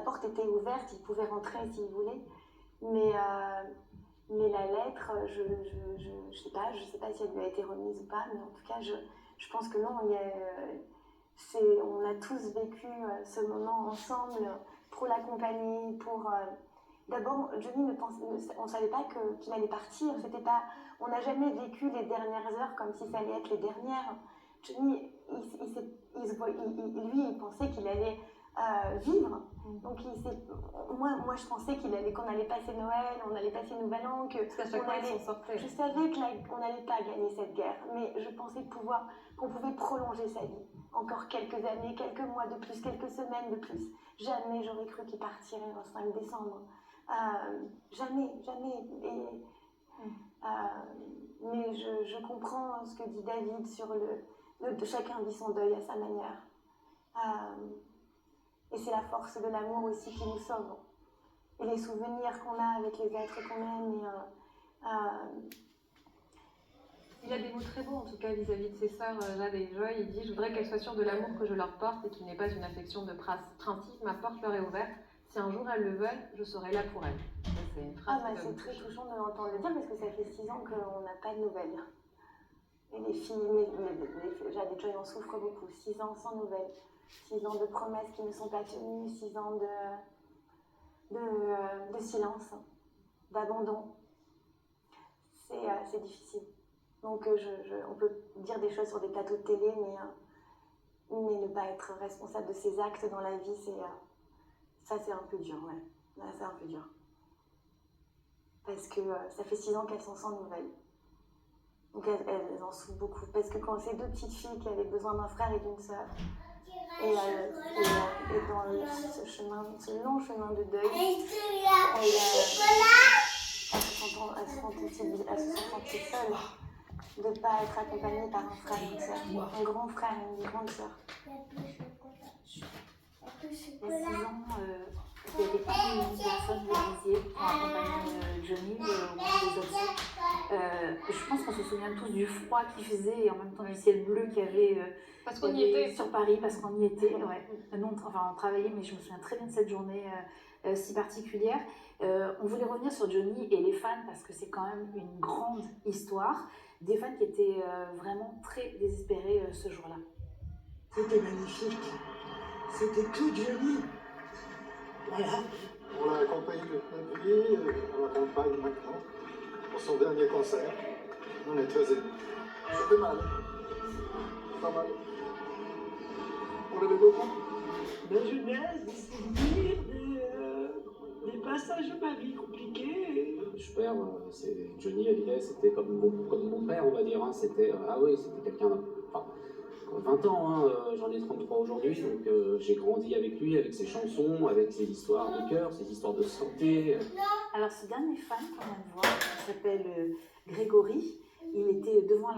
porte était ouverte, il pouvait rentrer s'il voulait. Mais la lettre, je sais pas si elle lui a été remise ou pas, mais en tout cas, je pense que non, on a tous vécu ce moment ensemble pour l'accompagner, D'abord, Johnny on ne savait pas qu'il allait partir. On n'a jamais vécu les dernières heures comme si ça allait être les dernières. Johnny, lui, il pensait qu'il allait vivre. Donc, moi, je pensais qu'on allait passer Noël, on allait passer Nouvel An, parce qu'à chaque fois, ils s'en sortaient. Je savais qu'on n'allait pas gagner cette guerre, mais je pensais qu'on pouvait prolonger sa vie. Encore quelques années, quelques mois de plus, quelques semaines de plus. Jamais j'aurais cru qu'il partirait le 5 décembre. Jamais. Mais je comprends ce que dit David sur chacun vit son deuil à sa manière. Et c'est la force de l'amour aussi qui nous sauve. Et les souvenirs qu'on a avec les êtres qu'on aime. Il a des mots très beaux en tout cas vis-à-vis de ses sœurs Jade et Joy. Il dit « Je voudrais qu'elles soient sûres de l'amour que je leur porte et qu'il n'est pas une affection de principe. Ma porte leur est ouverte. Si un jour elles le veulent, je serai là pour elles. » C'est une phrase c'est très touchant de l'entendre le dire parce que ça fait 6 ans qu'on n'a pas de nouvelles. Et les filles, Jade et Joy en souffrent beaucoup. 6 ans sans nouvelles. 6 ans de promesses qui ne sont pas tenues. 6 ans de silence, d'abandon. C'est difficile. Donc on peut dire des choses sur des plateaux de télé, mais ne pas être responsable de ses actes dans la vie, ça c'est un peu dur, ouais. Là, c'est un peu dur. Parce que ça fait 6 ans qu'elles sont sans nouvelles. Donc elles en souffrent beaucoup. Parce que quand c'est 2 petites filles qui avaient besoin d'un frère et d'une sœur, et dans ce long chemin de deuil, elles se sont senties seules de ne pas être accompagnées par un frère et une sœur, un grand frère et une grande sœur. Il y a 6 ans, il n'y avait pas une personne, vous disiez, pour accompagner Johnny au moment des obsèques. Je pense qu'on se souvient tous du froid qu'il faisait et en même temps du ciel bleu qu'il y avait, parce qu'on y était sur Paris, parce qu'on y était. Ouais. Nous, on travaillait, mais je me souviens très bien de cette journée si particulière. On voulait revenir sur Johnny et les fans parce que c'est quand même une grande histoire. Des fans qui étaient vraiment très désespérés ce jour-là. C'était magnifique. C'était que Johnny. Voilà. On l'a accompagné toute notre vie, on l'accompagne maintenant pour son dernier concert. On est très émus. Ça fait mal. Pas mal. On l'aimait beaucoup. La jeunesse, des souvenirs, des passages de ma vie compliqués. Super, c'est Johnny Hallyday, c'était comme mon père, on va dire. Hein. C'était quelqu'un d'un. Enfin, 20 ans, hein, j'en ai 33 aujourd'hui, donc j'ai grandi avec lui, avec ses chansons, avec ses histoires de cœur, ses histoires de santé. Alors ce dernier fan qu'on vient de voir, il s'appelle Grégory, il était devant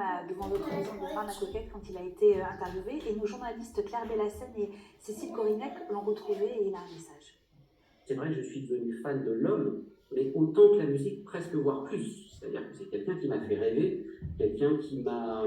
l'autre maison de Marne-la-Coquette quand il a été interviewé, et nos journalistes Claire Bellassène et Cécile Corinec l'ont retrouvé et il a un message. C'est vrai que je suis devenu fan de l'homme, mais autant que la musique, presque voire plus. C'est-à-dire que c'est quelqu'un qui m'a fait rêver, quelqu'un qui a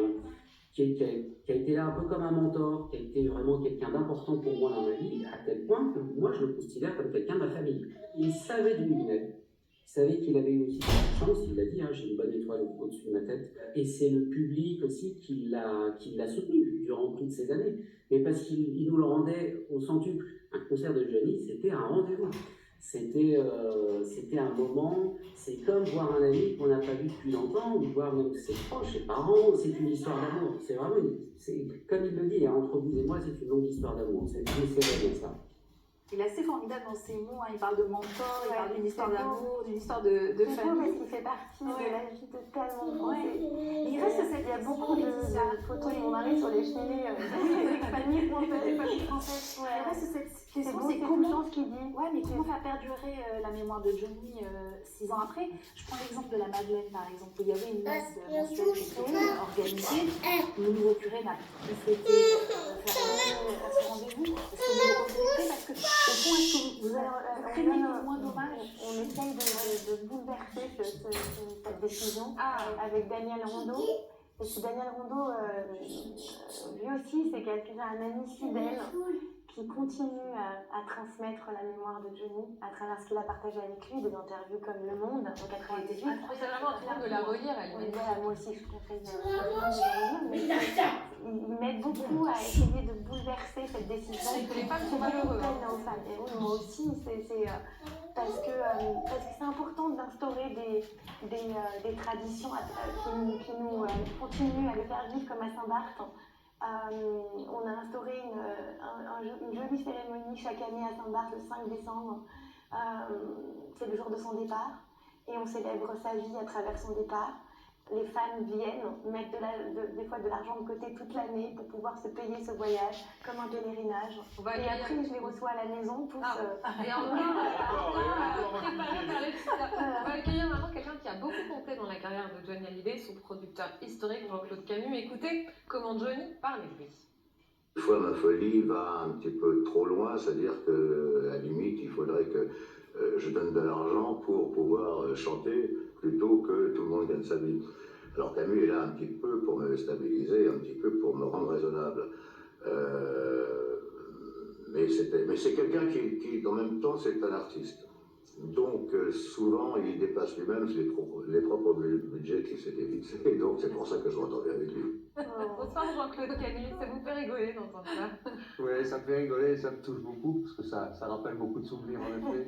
été là un peu comme un mentor, qui a été vraiment quelqu'un d'important pour moi dans ma vie, à tel point que moi je le considère comme quelqu'un de ma famille. Il savait d'où il venait, il savait qu'il avait aussi une chance, il l'a dit, hein, j'ai une bonne étoile au-dessus de ma tête, et c'est le public aussi qui l'a soutenu durant toutes ces années, mais parce qu'il nous le rendait au centuple. Un concert de Johnny, c'était un rendez-vous. C'était un moment, c'est comme voir un ami qu'on n'a pas vu depuis longtemps, ou voir même ses proches, ses parents, c'est une histoire d'amour. C'est vraiment, comme il le dit, hein, entre vous et moi, c'est une longue histoire d'amour. C'est vraiment ça. Il est assez formidable dans ses mots, hein. Il parle de mentor, il parle d'une histoire d'amour, d'une histoire de famille. C'est beau parce qu'il fait partie de la vie de tellement de Français. Mais il reste il y a beaucoup de photos de mon mari sur les cheminées des familles françaises. Il reste cette question, c'est comment ce qu'il dit. Ouais, mais comment faire perdurer la mémoire de Johnny 6 ans après? Je prends l'exemple de la Madeleine, par exemple, où il y avait une messe mensuelle qui était organisée. Le nouveau curé n'a plus souhaité faire à ce rendez-vous. Est-ce que vous le regrettez? Parce que, au fond, est-ce que vous craignez le moins dommage? On essaye de bouleverser cette décision avec Daniel Rondeau. Parce que Daniel Rondeau, lui aussi, c'est quelqu'un, un ami fidèle qui continue à transmettre la mémoire de Johnny à travers ce qu'il a partagé avec lui, des interviews comme Le Monde en 98. C'est vraiment un tour de la relire, elle. Oui, voilà, moi aussi je conseille de la relire, mais ils m'aident beaucoup à essayer de bouleverser cette décision. C'est que les femmes sont malheureuses. Aux femmes. Et oui, moi aussi, parce que c'est important d'instaurer des traditions qui nous continuent à les faire vivre comme à Saint-Barth. On a instauré une jolie cérémonie chaque année à Saint-Barth le 5 décembre. C'est le jour de son départ et on célèbre sa vie à travers son départ. Les femmes viennent mettre des fois de l'argent de côté toute l'année pour pouvoir se payer ce voyage comme un pèlerinage. Et après, je les reçois à la maison tous. Et on va accueillir maintenant quelqu'un qui a beaucoup compté dans la carrière de Johnny Hallyday, son producteur historique Jean-Claude Camus. Écoutez comment Johnny parle de lui. Des fois, ma folie va un petit peu trop loin, c'est-à-dire qu'à la limite, il faudrait que je donne de l'argent pour pouvoir chanter plutôt que tout le monde gagne sa vie. Alors Camus est là un petit peu pour me stabiliser, un petit peu pour me rendre raisonnable. Mais c'est quelqu'un qui, en même temps, c'est un artiste. Donc souvent, il dépasse lui-même les propres budgets qu'il s'était fixés. Donc c'est pour ça que je m'entends bien avec lui. Bonsoir Jean-Claude Camus, ça vous fait rigoler d'entendre ça? Oui, ça me fait rigoler, ça me touche beaucoup, parce que ça rappelle beaucoup de souvenirs en effet.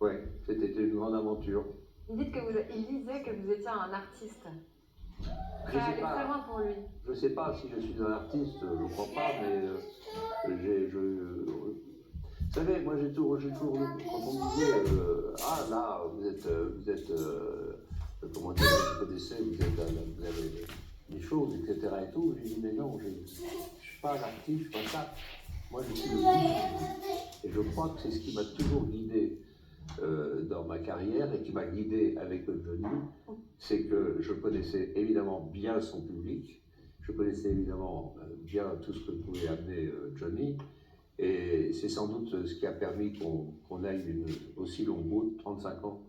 Oui, c'était une grande aventure. Il disait que vous étiez un artiste. Je Ça sais allait pas. très loin pour lui. Je ne sais pas si je suis un artiste, je ne crois pas, mais vous savez, moi j'ai toujours quand on me disait ah là, vous êtes comment dire, vous connaissez, vous avez des choses, etc. et tout, j'ai dit mais non, je ne suis pas un artiste, je ne suis pas ça. Moi je suis le public. Et je crois que c'est ce qui m'a toujours guidé dans ma carrière et qui m'a guidé avec Johnny, c'est que je connaissais évidemment bien son public, je connaissais évidemment bien tout ce que pouvait amener Johnny, et c'est sans doute ce qui a permis qu'on aille une aussi longue route, 35 ans.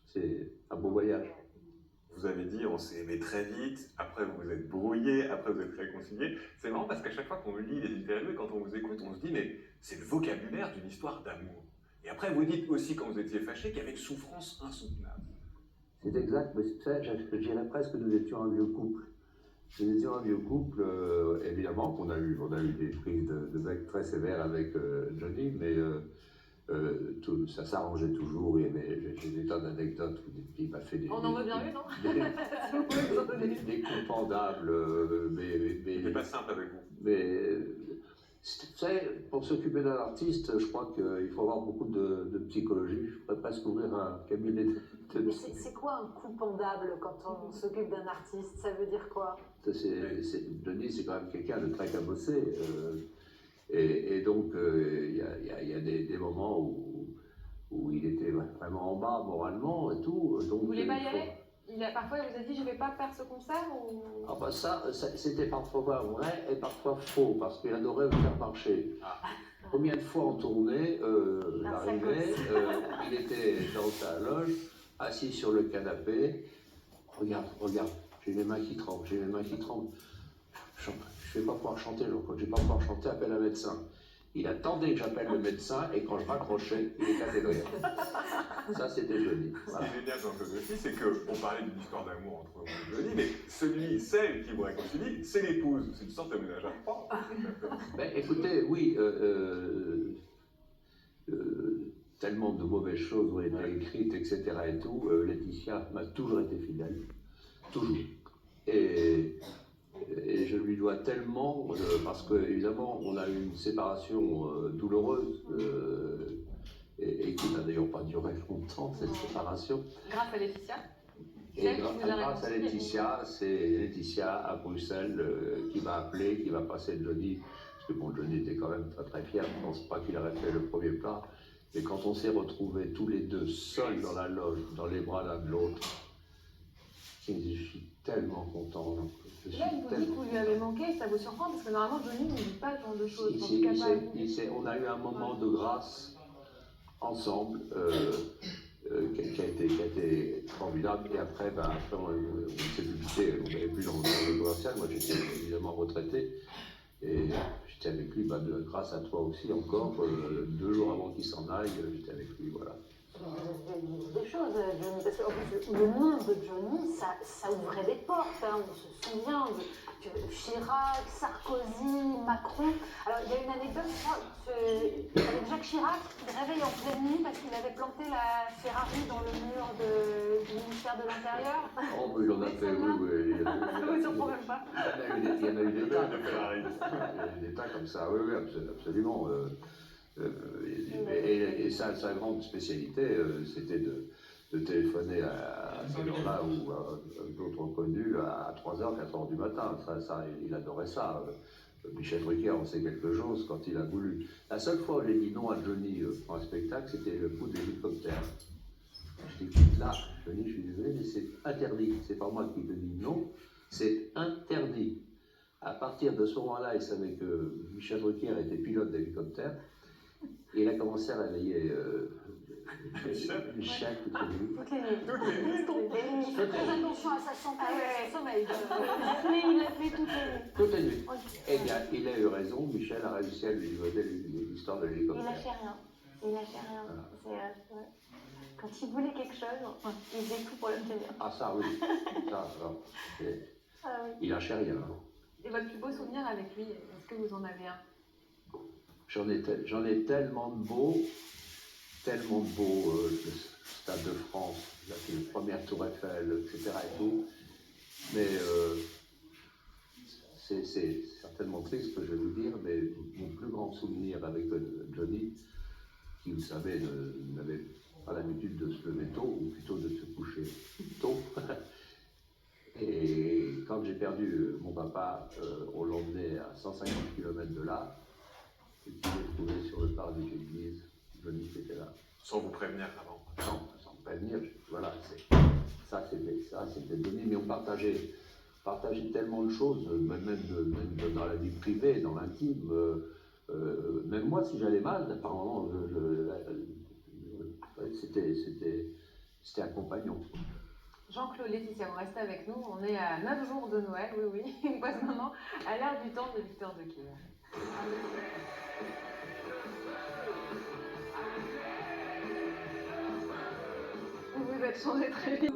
C'est un beau voyage. Vous avez dit on s'est aimé très vite, après vous vous êtes brouillés, après vous êtes réconciliés. C'est marrant parce qu'à chaque fois qu'on lit les interviews et quand on vous écoute, on se dit mais c'est le vocabulaire d'une histoire d'amour. Et après vous dites aussi quand vous étiez fâchés qu'il y avait une souffrance insoutenable. C'est exact, mais je dirais presque que nous étions un vieux couple. Nous étions un vieux couple, évidemment qu'on a eu des prises de bec très sévères avec Johnny, mais ça s'arrangeait toujours. J'ai des tas d'anecdotes où il m'a fait des... On en veut bien une, non? Des compendables, mais... C'était pas simple avec vous. Mais... Vous savez, pour s'occuper d'un artiste, je crois qu'il faut avoir beaucoup de psychologie. Je pourrais presque ouvrir un cabinet de... Mais c'est quoi un coupandable quand on s'occupe d'un artiste? Ça veut dire quoi? Johnny, c'est quand même quelqu'un de très cabossé. Et donc, il y a des moments où il était vraiment en bas moralement et tout. Donc, vous voulez pas y aller? Parfois, il vous a dit, je ne vais pas faire ce concert ou... Ah bah ça c'était parfois vrai et parfois faux, parce qu'il adorait me faire marcher. Combien de fois on tournait, il arrivait, il était dans sa loge, assis sur le canapé. Regarde, j'ai les mains qui tremblent, Je ne vais pas pouvoir chanter, quand je ne vais pas pouvoir chanter, appelle un médecin. Il attendait que j'appelle le médecin et quand je raccrochais, il éclatait de rire. Ça, c'était Johnny. Voilà. Ce qui est génial dans ce dossier, c'est qu'on parlait d'une histoire d'amour entre vous et Johnny, mais celle qui vous réconcilie, c'est l'épouse. C'est une sorte de ménage à trois. Ben, écoutez, oui, tellement de mauvaises choses ont été écrites, etc. et tout. Laetitia m'a toujours été fidèle. Toujours. Et je lui dois tellement, parce qu'évidemment, on a eu une séparation douloureuse, et qui n'a d'ailleurs pas duré longtemps, cette séparation. Grâce à Laetitia. Et grâce à Laetitia, c'est Laetitia à Bruxelles qui m'a appelé, qui m'a passé Johnny, parce que bon, Johnny était quand même très très fier, je ne pense pas qu'il aurait fait le premier plat. Mais quand on s'est retrouvés tous les deux seuls dans la loge, dans les bras l'un de l'autre, je suis tellement content. Là, il vous dit que vous lui avez manqué, ça vous surprend parce que normalement Johnny ne dit pas ce genre de choses. On a eu un moment de grâce ensemble qui a été formidable. Et après, on s'est plus quitté, on n'avait plus dans le commercial. Moi, j'étais évidemment retraité et j'étais j'étais avec lui, grâce à toi aussi encore, 2 jours avant qu'il s'en aille, j'étais avec lui, voilà. Des choses, Johnny, parce qu'en plus, le nom de Johnny, ça ouvrait des portes. Hein. On se souvient de Chirac, Sarkozy, Macron. Alors, il y a une anecdote, je crois, avec Jacques Chirac, qui se réveille en pleine nuit parce qu'il avait planté la Ferrari dans le mur du ministère de l'Intérieur. Oh, mais il en a fait, oui. Ça vous surprend même pas. Il y en a eu des tas comme ça. Il y a eu des tas comme ça, oui, absolument. Et sa grande spécialité, c'était de téléphoner à ces gens-là ou à d'autres connus à 3h, 4h du matin. Ça, il adorait ça. Michel Drucker en sait quelque chose quand il a voulu. La seule fois où j'ai dit non à Johnny pour un spectacle, c'était le coup de l'hélicoptère. Je dis, écoute, là, Johnny, je suis désolé, mais c'est interdit. C'est pas moi qui te dis non, c'est interdit. À partir de ce moment-là, il savait que Michel Drucker était pilote d'hélicoptère. Et il a commencé à réveiller Michel toutes les nuits. Il fait très attention à sa santé, à son sommeil. Mais il l'a fait Toutes les nuits. Et bien, il a eu raison, Michel a réussi à lui livrer l'histoire de l'hélicoptère. Il a fait rien. Il a fait rien. Voilà. Ouais. Quand il voulait quelque chose, il faisait tout pour l'obtenir. Ah ça, oui. Ça, oui. Il lâchait rien. Et votre plus beau souvenir avec lui, est-ce que vous en avez un? J'en ai tellement de beaux, le Stade de France, la première Tour Eiffel, etc. et tout. Mais c'est certainement triste ce que je vais vous dire, mais mon plus grand souvenir avec Johnny, qui, vous savez, n'avait pas l'habitude de se lever tôt, ou plutôt de se coucher tôt. Et quand j'ai perdu mon papa, on l'emmenait à 150 km de là, et puis je l'ai trouvé sur le parvis de l'église, Johnny qui était là. Sans vous prévenir avant. Non, sans me prévenir, voilà, ça c'était Johnny, mais on partageait tellement de choses, même dans la vie privée, dans l'intime. Même moi, si j'allais mal, apparemment, c'était un compagnon. Jean-Claude, Laetitia, vous restez avec nous. On est à 9 jours de Noël, oui, une passe maintenant à l'heure du temps de Victor Dequille. Vous vous êtes changé très vite.